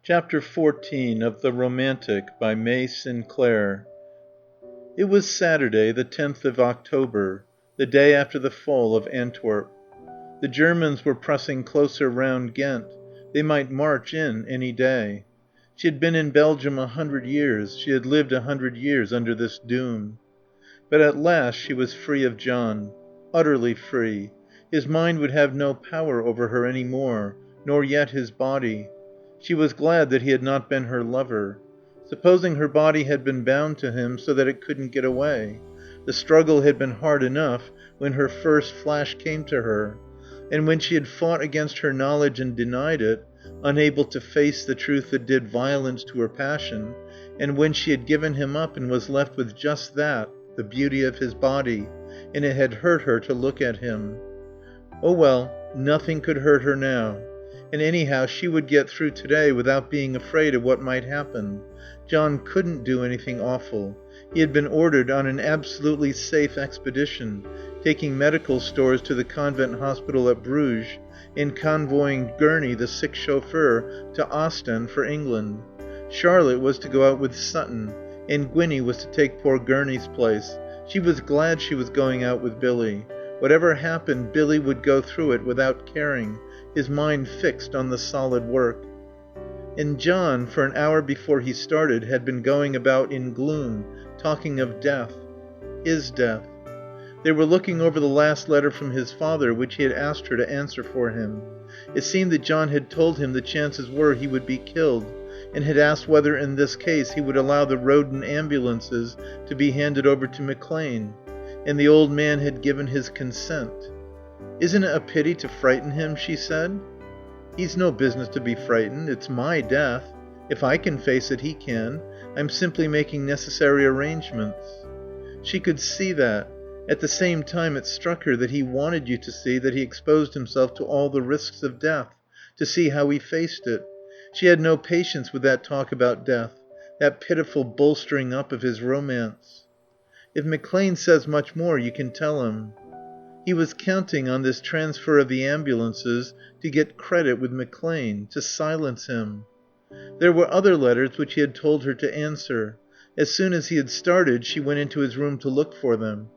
Chapter 14 of The Romantic by May Sinclair. It was Saturday, the 10th of October, the day after the fall of Antwerp. The Germans were pressing closer round Ghent. They might march in any day. She had been in Belgium 100 years. She had lived 100 years under this doom. But at last she was free of John. Utterly free. His mind would have no power over her any more, nor yet his body. She was glad that he had not been her lover. Supposing her body had been bound to him so that it couldn't get away? The struggle had been hard enough when her first flash came to her. And when she had fought against her knowledge and denied it, unable to face the truth that did violence to her passion, and when she had given him up and was left with just that, the beauty of his body, and it had hurt her to look at him. Oh well, nothing could hurt her now. And anyhow she would get through today without being afraid of what might happen. John couldn't do anything awful. He had been ordered on an absolutely safe expedition, taking medical stores to the convent hospital at Bruges, and convoying Gurney, the sick chauffeur, to Ostend for England. Charlotte was to go out with Sutton, and Gwinnie was to take poor Gurney's place. She was glad she was going out with Billy. Whatever happened, Billy would go through it without caring, his mind fixed on the solid work. And John, for an hour before he started, had been going about in gloom, talking of death. His death. They were looking over the last letter from his father, which he had asked her to answer for him. It seemed that John had told him the chances were he would be killed, and had asked whether in this case he would allow the Roden ambulances to be handed over to McLean. And the old man had given his consent. "Isn't it a pity to frighten him?" she said. "He's no business to be frightened. It's my death. If I can face it, he can. I'm simply making necessary arrangements." She could see that. At the same time it struck her that he wanted you to see that he exposed himself to all the risks of death, to see how he faced it. She had no patience with that talk about death, that pitiful bolstering up of his romance. "If McLean says much more you can tell him." He was counting on this transfer of the ambulances to get credit with McLean, to silence him. There were other letters which he had told her to answer. As soon as he had started she went into his room to look for them.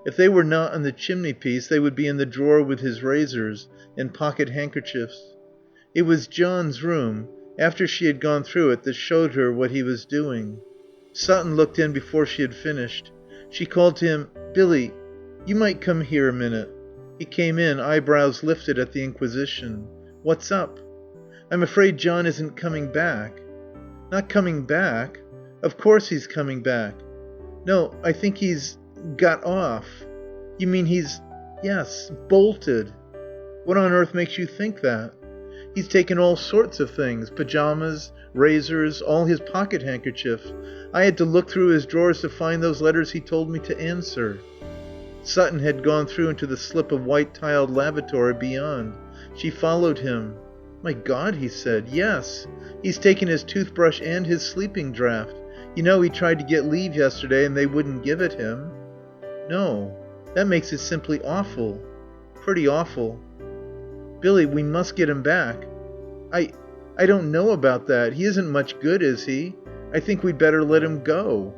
If they were not on the chimney piece they would be in the drawer with his razors and pocket handkerchiefs. It was John's room, after she had gone through it, that showed her what he was doing. Sutton looked in before she had finished. She called to him, "Billy, you might come here a minute." He came in, eyebrows lifted at the inquisition. "What's up?" "I'm afraid John isn't coming back." "Not coming back? Of course he's coming back." "No, I think he's got off." "You mean he's—" "Yes, bolted." "What on earth makes you think that?" "He's taken all sorts of things. Pyjamas, razors, all his pocket handkerchiefs. I had to look through his drawers to find those letters he told me to answer." Sutton had gone through into the slip of white-tiled lavatory beyond. She followed him. "My God," he said. "Yes. He's taken his toothbrush and his sleeping draught. You know he tried to get leave yesterday and they wouldn't give it him." "No. That makes it simply awful." "Pretty awful." "Billy, we must get him back." I don't know about that. He isn't much good, is he? I think we'd better let him go."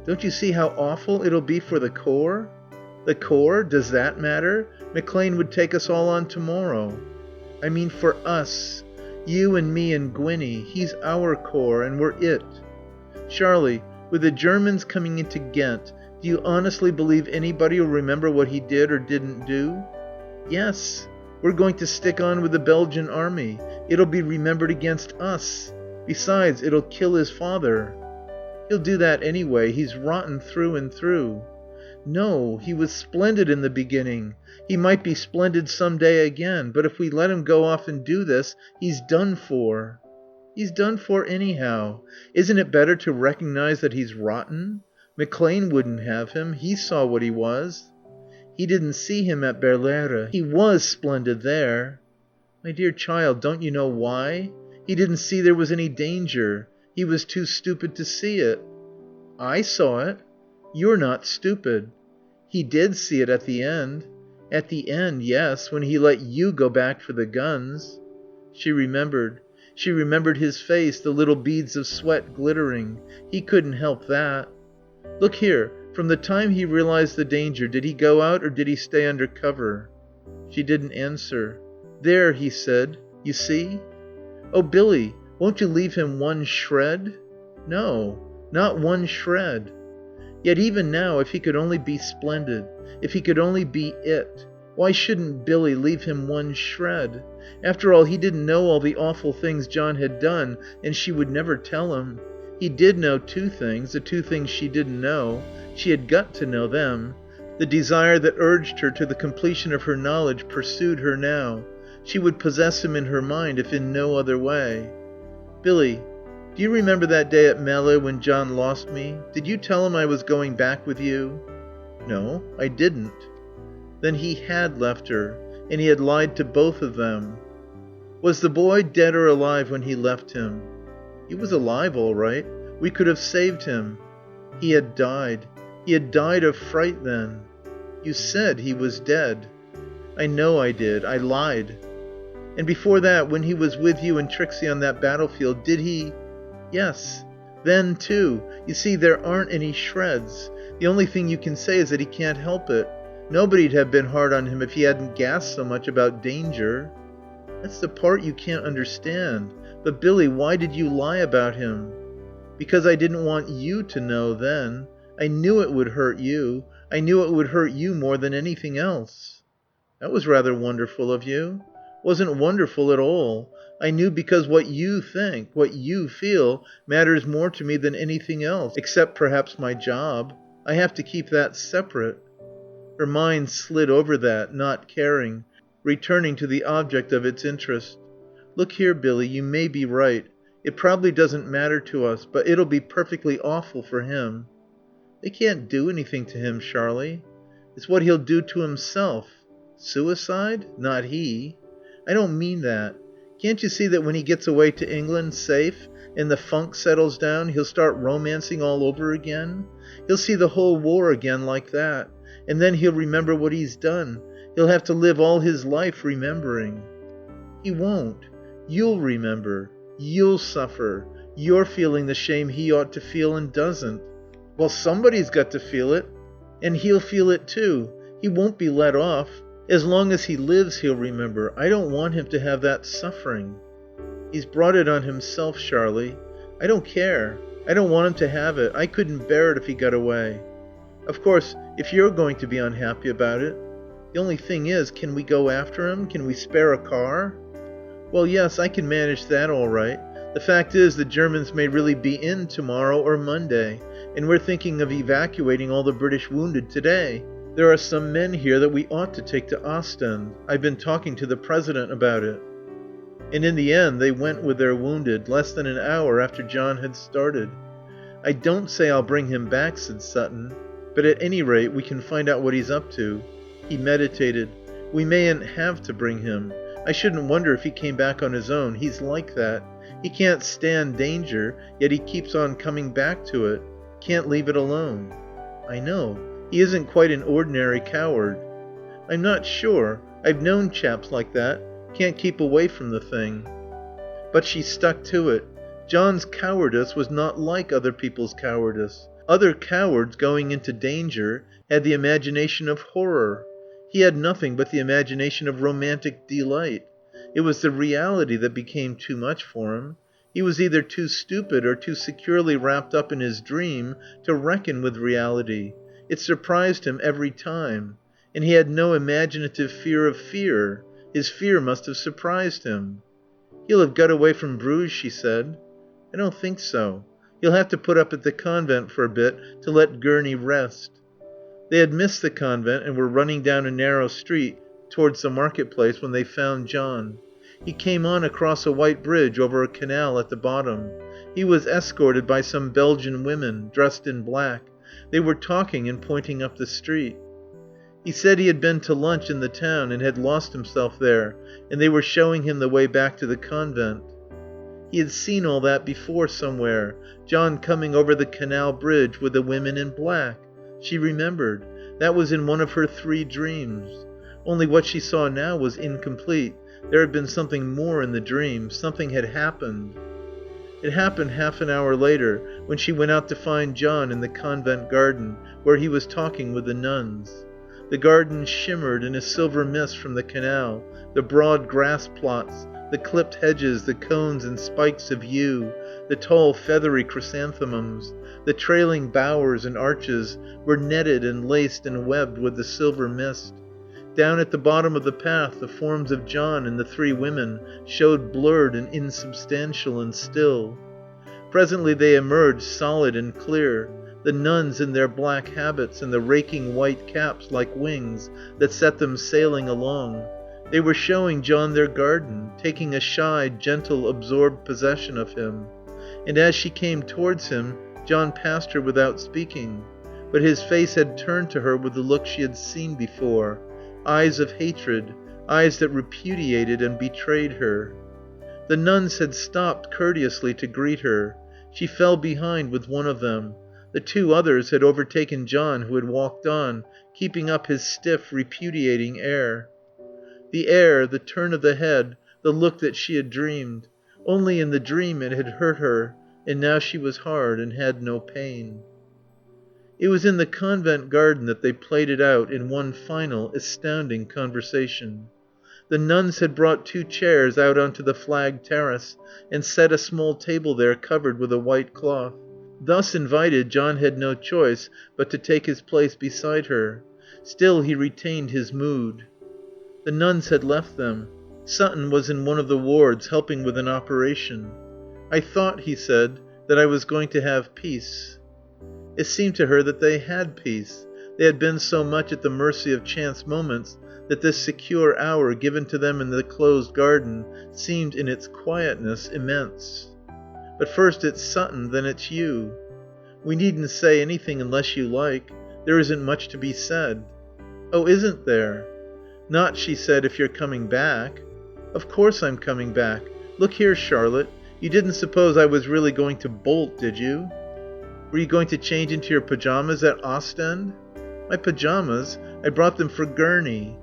"Don't you see how awful it'll be for the Corps?" "The Corps? Does that matter? McLean would take us all on tomorrow." "I mean for us. You and me and Gwinnie. He's our Corps and we're it." "Charlie, with the Germans coming into Ghent, do you honestly believe anybody will remember what he did or didn't do?" "Yes. We're going to stick on with the Belgian army. It'll be remembered against us. Besides, it'll kill his father." "He'll do that anyway. He's rotten through and through." "No. He was splendid in the beginning. He might be splendid some day again. But if we let him go off and do this, he's done for." "He's done for anyhow. Isn't it better to recognize that he's rotten? McLean wouldn't have him. He saw what he was." "He didn't see him at Berlaere. He was splendid there." "My dear child, don't you know why? He didn't see there was any danger. He was too stupid to see it." "I saw it." "You're not stupid." "He did see it at the end." "At the end, yes. When he let you go back for the guns." She remembered. She remembered his face, the little beads of sweat glittering. He couldn't help that. "Look here, from the time he realized the danger, did he go out or did he stay under cover?" She didn't answer. "There," he said. "You see?" "Oh, Billy, won't you leave him one shred?" "No. Not one shred." Yet even now, if he could only be splendid, if he could only be it, why shouldn't Billy leave him one shred? After all, he didn't know all the awful things John had done, and she would never tell him. He did know two things, the two things she didn't know. She had got to know them. The desire that urged her to the completion of her knowledge pursued her now. She would possess him in her mind, if in no other way. "Billy, do you remember that day at Melle when John lost me? Did you tell him I was going back with you?" "No, I didn't." Then he had left her, and he had lied to both of them. "Was the boy dead or alive when he left him?" "He was alive all right. We could have saved him." "He had died. He had died of fright then." "You said he was dead." "I know I did. I lied." "And before that, when he was with you and Trixie on that battlefield, did he?" "Yes. Then, too. You see, there aren't any shreds. The only thing you can say is that he can't help it. Nobody'd have been hard on him if he hadn't gasped so much about danger." "That's the part you can't understand. But, Billy, why did you lie about him?" "Because I didn't want you to know then. I knew it would hurt you. I knew it would hurt you more than anything else." "That was rather wonderful of you." "Wasn't wonderful at all. I knew because what you think, what you feel, matters more to me than anything else, except perhaps my job. I have to keep that separate." Her mind slid over that, not caring, returning to the object of its interest. "Look here, Billy, you may be right. It probably doesn't matter to us, but it'll be perfectly awful for him." "They can't do anything to him, Sharlie." "It's what he'll do to himself." "Suicide? Not he." "I don't mean that. Can't you see that when he gets away to England, safe, and the funk settles down, he'll start romancing all over again? He'll see the whole war again like that. And then he'll remember what he's done. He'll have to live all his life remembering." "He won't. You'll remember. You'll suffer. You're feeling the shame he ought to feel and doesn't." "Well, somebody's got to feel it." "And he'll feel it too. He won't be let off. As long as he lives he'll remember. I don't want him to have that suffering." "He's brought it on himself, Sharlie." "I don't care. I don't want him to have it. I couldn't bear it if he got away." "Of course, if you're going to be unhappy about it." "The only thing is, can we go after him? Can we spare a car?" "Well, yes, I can manage that all right. The fact is, the Germans may really be in tomorrow or Monday, and we're thinking of evacuating all the British wounded today. There are some men here that we ought to take to Ostend. I've been talking to the President about it." And in the end they went with their wounded, less than an hour after John had started. "I don't say I'll bring him back," said Sutton. "But at any rate we can find out what he's up to." He meditated. "We mayn't have to bring him. I shouldn't wonder if he came back on his own. He's like that. He can't stand danger, yet he keeps on coming back to it. Can't leave it alone." "I know. He isn't quite an ordinary coward." "I'm not sure. I've known chaps like that. Can't keep away from the thing." But she stuck to it. John's cowardice was not like other people's cowardice. Other cowards, going into danger, had the imagination of horror. He had nothing but the imagination of romantic delight. It was the reality that became too much for him. He was either too stupid or too securely wrapped up in his dream to reckon with reality. It surprised him every time. And he had no imaginative fear of fear. His fear must have surprised him. "He'll have got away from Bruges," she said. "I don't think so. He'll have to put up at the convent for a bit to let Gurney rest." They had missed the convent and were running down a narrow street towards the marketplace when they found John. He came on across a white bridge over a canal at the bottom. He was escorted by some Belgian women, dressed in black. They were talking and pointing up the street. He said he had been to lunch in the town and had lost himself there, and they were showing him the way back to the convent. He had seen all that before somewhere. John coming over the canal bridge with the women in black. She remembered. That was in one of her 3 dreams. Only what she saw now was incomplete. There had been something more in the dream. Something had happened. It happened half an hour later, when she went out to find John in the convent garden, where he was talking with the nuns. The garden shimmered in a silver mist from the canal, the broad grass plots, the clipped hedges, the cones and spikes of yew, the tall feathery chrysanthemums, the trailing bowers and arches were netted and laced and webbed with the silver mist. Down at the bottom of the path the forms of John and the three women showed blurred and insubstantial and still. Presently they emerged solid and clear, the nuns in their black habits and the raking white caps like wings that set them sailing along. They were showing John their garden, taking a shy, gentle, absorbed possession of him. And as she came towards him, John passed her without speaking. But his face had turned to her with the look she had seen before. Eyes of hatred, eyes that repudiated and betrayed her. The nuns had stopped courteously to greet her. She fell behind with one of them. The two others had overtaken John, who had walked on, keeping up his stiff, repudiating air. The air, the turn of the head, the look that she had dreamed. Only in the dream it had hurt her, and now she was hard and had no pain. It was in the convent garden that they played it out in one final, astounding conversation. The nuns had brought 2 chairs out onto the flagged terrace and set a small table there covered with a white cloth. Thus invited, John had no choice but to take his place beside her. Still he retained his mood. The nuns had left them. Sutton was in one of the wards helping with an operation. "I thought," he said, "that I was going to have peace." It seemed to her that they had peace. They had been so much at the mercy of chance moments that this secure hour given to them in the closed garden seemed in its quietness immense. "But first it's Sutton, then it's you." "We needn't say anything unless you like. There isn't much to be said." "Oh, isn't there?" "Not," she said, "if you're coming back." "Of course I'm coming back. Look here, Charlotte, you didn't suppose I was really going to bolt, did you?" "Were you going to change into your pyjamas at Ostend?" "My pyjamas? I brought them for Gurney."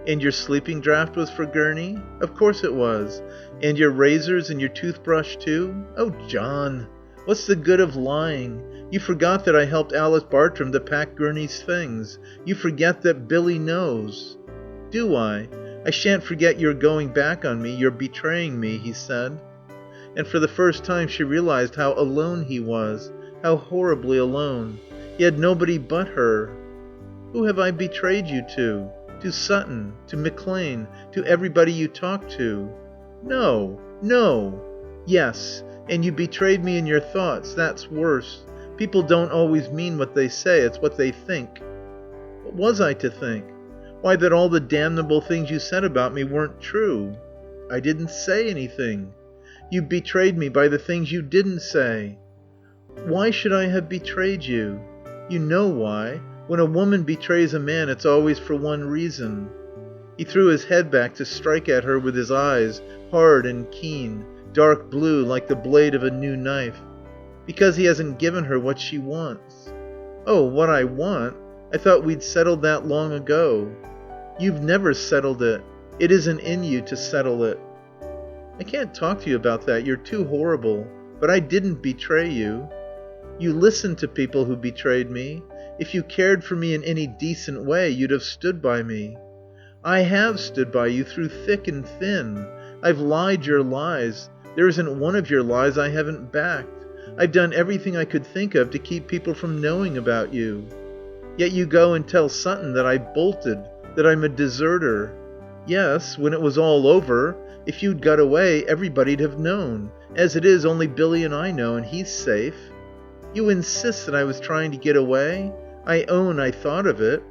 "And your sleeping draught was for Gurney?" "Of course it was." "And your razors and your toothbrush too?" "Oh, John, what's the good of lying? You forgot that I helped Alice Bartram to pack Gurney's things. You forget that Billy knows." "Do I? I shan't forget your going back on me, your betraying me," he said. And for the first time she realized how alone he was. How horribly alone. He had nobody but her. "Who have I betrayed you to?" "To Sutton. To McClane. To everybody you talk to." "No. No." "Yes. And you betrayed me in your thoughts. That's worse. People don't always mean what they say. It's what they think." "What was I to think?" "Why, that all the damnable things you said about me weren't true." "I didn't say anything." "You betrayed me by the things you didn't say." "Why should I have betrayed you?" "You know why. When a woman betrays a man it's always for one reason." He threw his head back to strike at her with his eyes, hard and keen, dark blue like the blade of a new knife. "Because he hasn't given her what she wants." "Oh, what I want? I thought we'd settled that long ago." "You've never settled it. It isn't in you to settle it." "I can't talk to you about that. You're too horrible. But I didn't betray you." "You listened to people who betrayed me. If you cared for me in any decent way you'd have stood by me." "I have stood by you through thick and thin. I've lied your lies. There isn't one of your lies I haven't backed. I've done everything I could think of to keep people from knowing about you. Yet you go and tell Sutton that I bolted, that I'm a deserter." "Yes, when it was all over. If you'd got away everybody'd have known. As it is, only Billy and I know, and he's safe." "You insist that I was trying to get away? I own I thought of it.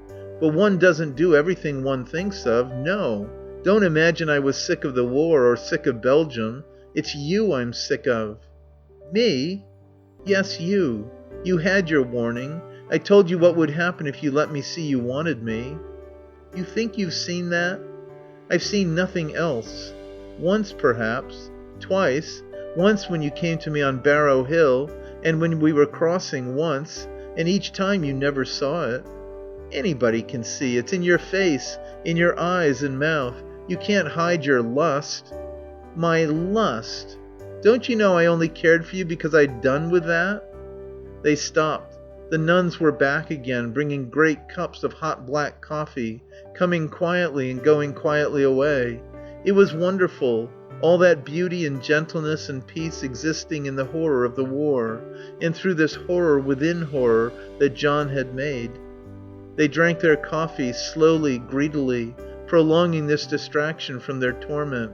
But one doesn't do everything one thinks of. No. Don't imagine I was sick of the war or sick of Belgium. It's you I'm sick of." "Me?" "Yes, you. You had your warning. I told you what would happen if you let me see you wanted me." "You think you've seen that?" "I've seen nothing else. Once, perhaps. Twice. Once when you came to me on Barrow Hill, and when we were crossing once, and each time you never saw it." Anybody can see. It's in your face, in your eyes and mouth. You can't hide your lust." "My lust? Don't you know I only cared for you because I'd done with that?" They stopped. The nuns were back again, bringing great cups of hot black coffee, coming quietly and going quietly away. It was wonderful, all that beauty and gentleness and peace existing in the horror of the war, and through this horror within horror that John had made. They drank their coffee, slowly, greedily, prolonging this distraction from their torment.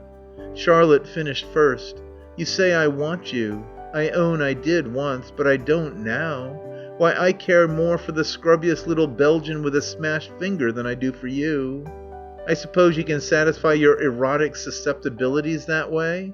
Charlotte finished first. "You say I want you. I own I did once, but I don't now. Why, I care more for the scrubbiest little Belgian with a smashed finger than I do for you. I suppose you can satisfy your erotic susceptibilities that way?"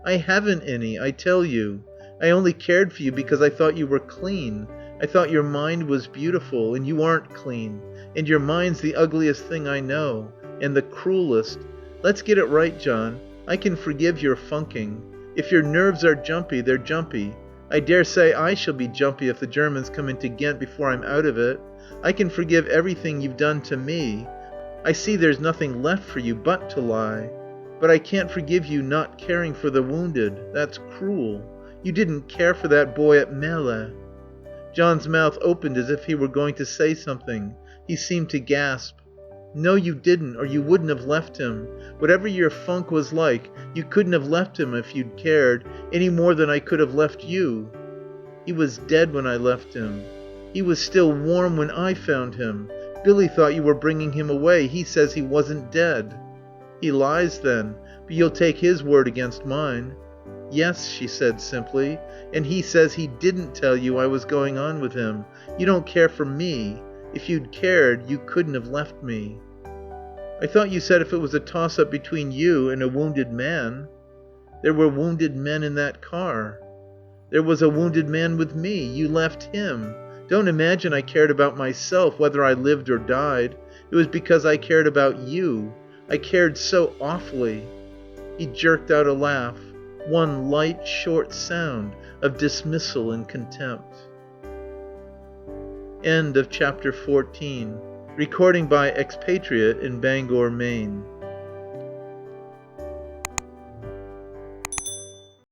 "I haven't any, I tell you. I only cared for you because I thought you were clean. I thought your mind was beautiful, and you aren't clean. And your mind's the ugliest thing I know. And the cruelest. Let's get it right, John. I can forgive your funking. If your nerves are jumpy, they're jumpy. I dare say I shall be jumpy if the Germans come into Ghent before I'm out of it. I can forgive everything you've done to me. I see there's nothing left for you but to lie. But I can't forgive you not caring for the wounded. That's cruel. You didn't care for that boy at Melle." John's mouth opened as if he were going to say something. He seemed to gasp. "No, you didn't, or you wouldn't have left him. Whatever your funk was like, you couldn't have left him if you'd cared, any more than I could have left you." "He was dead when I left him." "He was still warm when I found him. Billy thought you were bringing him away. He says he wasn't dead." "He lies then, but you'll take his word against mine." "Yes," she said simply, "and he says he didn't tell you I was going on with him. You don't care for me. If you'd cared, you couldn't have left me." "I thought you said if it was a toss-up between you and a wounded man." "There were wounded men in that car." "There was a wounded man with me. You left him. Don't imagine I cared about myself, whether I lived or died. It was because I cared about you. I cared so awfully." He jerked out a laugh. One light, short sound of dismissal and contempt. End of chapter 14. Recording by Expatriate in Bangor, Maine.